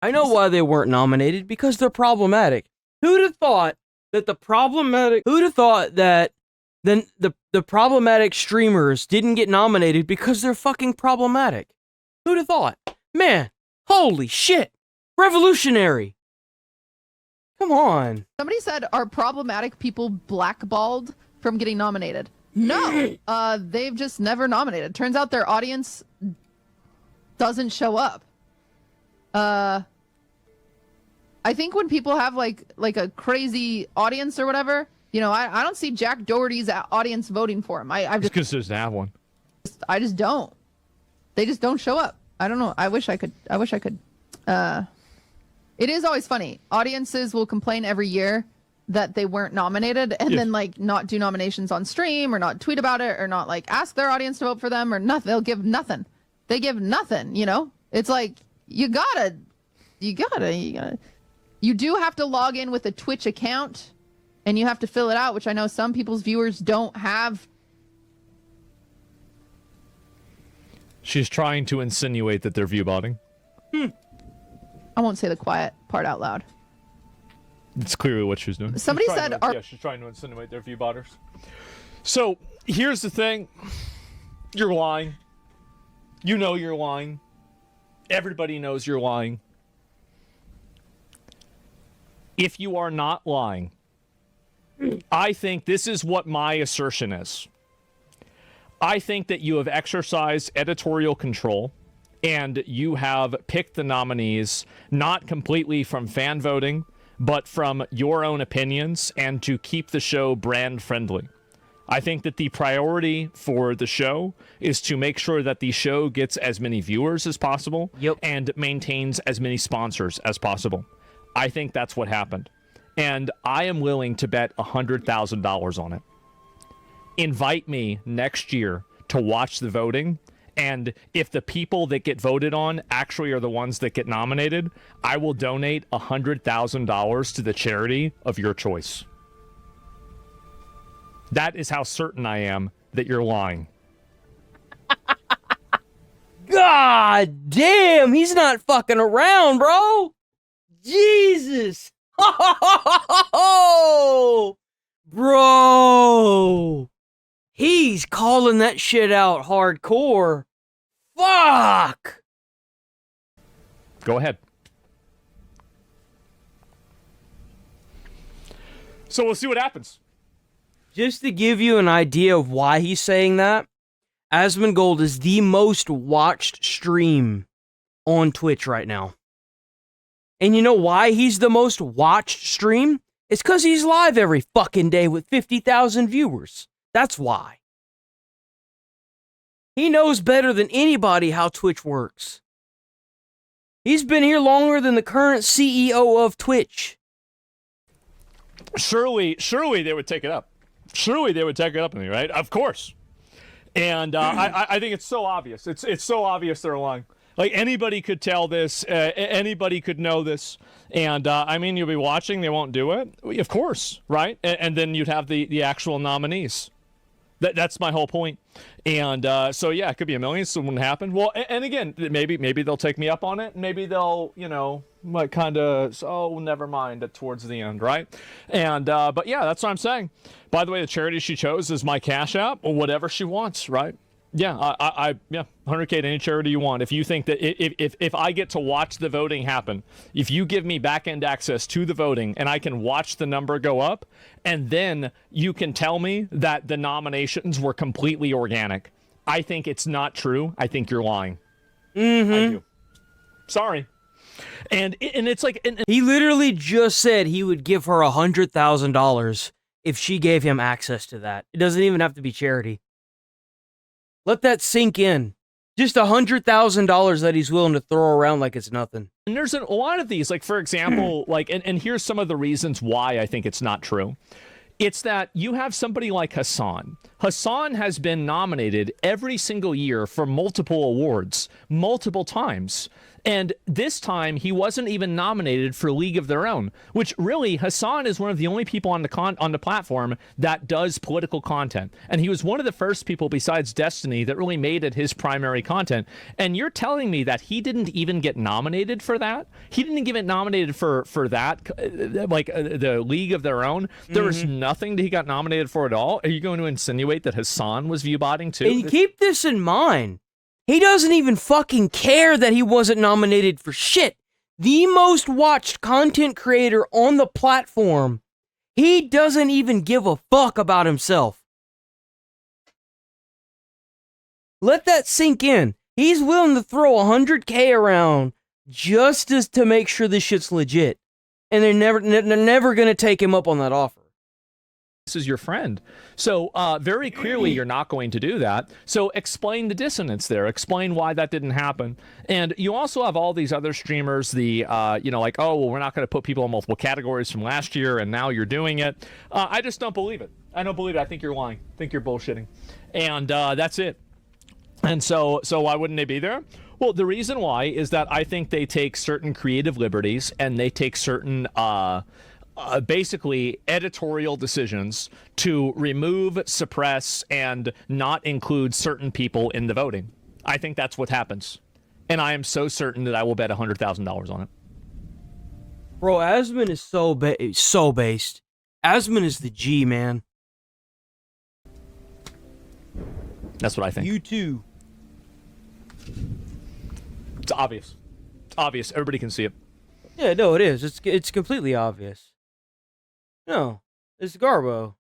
I know why they weren't nominated, because they're problematic. Who'd have thought that the problematic streamers didn't get nominated because they're fucking problematic? Who'd have thought? Man, holy shit. Revolutionary. Come on. Somebody said, are problematic people blackballed from getting nominated? No, they've just never nominated. Turns out their audience doesn't show up. I think when people have like a crazy audience or whatever, you know, I don't see Jack Doherty's audience voting for him. I just because there's have one. I just don't. They just don't show up. I don't know. I wish I could. It is always funny. Audiences will complain every year that they weren't nominated and then like not do nominations on stream or not tweet about it or not like ask their audience to vote for them or nothing. They'll give nothing. They give nothing, you know? It's like you do have to log in with a Twitch account and you have to fill it out, which I know some people's viewers don't have. She's trying to insinuate that they're view botting. I won't say the quiet part out loud. It's clearly what she's doing. Somebody said... Yeah, she's trying to insinuate they're view botters. So, here's the thing. You're lying. You know you're lying. Everybody knows you're lying. If you are not lying, I think this is what my assertion is. I think that you have exercised editorial control and you have picked the nominees not completely from fan voting, but from your own opinions and to keep the show brand friendly. I think that the priority for the show is to make sure that the show gets as many viewers as possible and maintains as many sponsors as possible. I think that's what happened. And I am willing to bet $100,000 on it. Invite me next year to watch the voting. And if the people that get voted on actually are the ones that get nominated, I will donate $100,000 to the charity of your choice. That is how certain I am that you're lying. God damn, he's not fucking around, bro. Jesus. Bro. He's calling that shit out hardcore. Fuck! Go ahead. So we'll see what happens. Just to give you an idea of why he's saying that, Asmongold is the most watched stream on Twitch right now. And you know why he's the most watched stream? It's because he's live every fucking day with 50,000 viewers. That's why. He knows better than anybody how Twitch works. He's been here longer than the current CEO of Twitch. Surely they would take it up. Surely they would take it up with me, right? Of course. And I think it's so obvious. It's so obvious they're lying. Like, anybody could tell this. Anybody could know this. And, I mean, you'll be watching. They won't do it. Of course, right? And then you'd have the actual nominees. That's my whole point. And so, yeah, it could be a million. So it wouldn't happen. Well, and again, maybe they'll take me up on it. Maybe they'll, you know, like kind of, oh, never mind towards the end, right? And but, yeah, that's what I'm saying. By the way, the charity she chose is my Cash App or whatever she wants, right? Yeah, yeah, 100K to any charity you want. If you think that if I get to watch the voting happen, if you give me back-end access to the voting and I can watch the number go up, and then you can tell me that the nominations were completely organic, I think it's not true. I think you're lying. Mm-hmm. I do. Sorry. And it's like... he literally just said he would give her $100,000 if she gave him access to that. It doesn't even have to be charity. Let that sink in. Just $100,000 that he's willing to throw around like it's nothing. And there's a lot of these, like, for example, like, and here's some of the reasons why I think it's not true. It's that you have somebody like Hassan, Hassan has been nominated every single year for multiple awards, multiple times. And this time, he wasn't even nominated for League of Their Own, which really, Hassan is one of the only people on the platform that does political content. And he was one of the first people besides Destiny that really made it his primary content. And you're telling me that he didn't even get nominated for that? He didn't get nominated for that, the League of Their Own? There was nothing that he got nominated for at all? Are you going to insinuate that Hassan was viewbotting too? And keep this in mind. He doesn't even fucking care that he wasn't nominated for shit. The most watched content creator on the platform. He doesn't even give a fuck about himself. Let that sink in. He's willing to throw $100K around just to make sure this shit's legit. And they're never going to take him up on that offer. This is your friend. So very clearly you're not going to do that. So explain the dissonance there. Explain why that didn't happen. And you also have all these other streamers, like, oh, well, we're not going to put people in multiple categories from last year, and now you're doing it. I just don't believe it. I don't believe it. I think you're lying. I think you're bullshitting. And that's it. And so why wouldn't they be there? Well, the reason why is that I think they take certain creative liberties and they take certain basically editorial decisions to remove, suppress, and not include certain people in the voting. I think that's what happens. And I am so certain that I will bet $100,000 on it. Bro, Asmon is so based. Asmon is the G, man. That's what I think. You too. It's obvious. It's obvious. Everybody can see it. Yeah, no, it is. It's completely obvious. No, it's Garbo.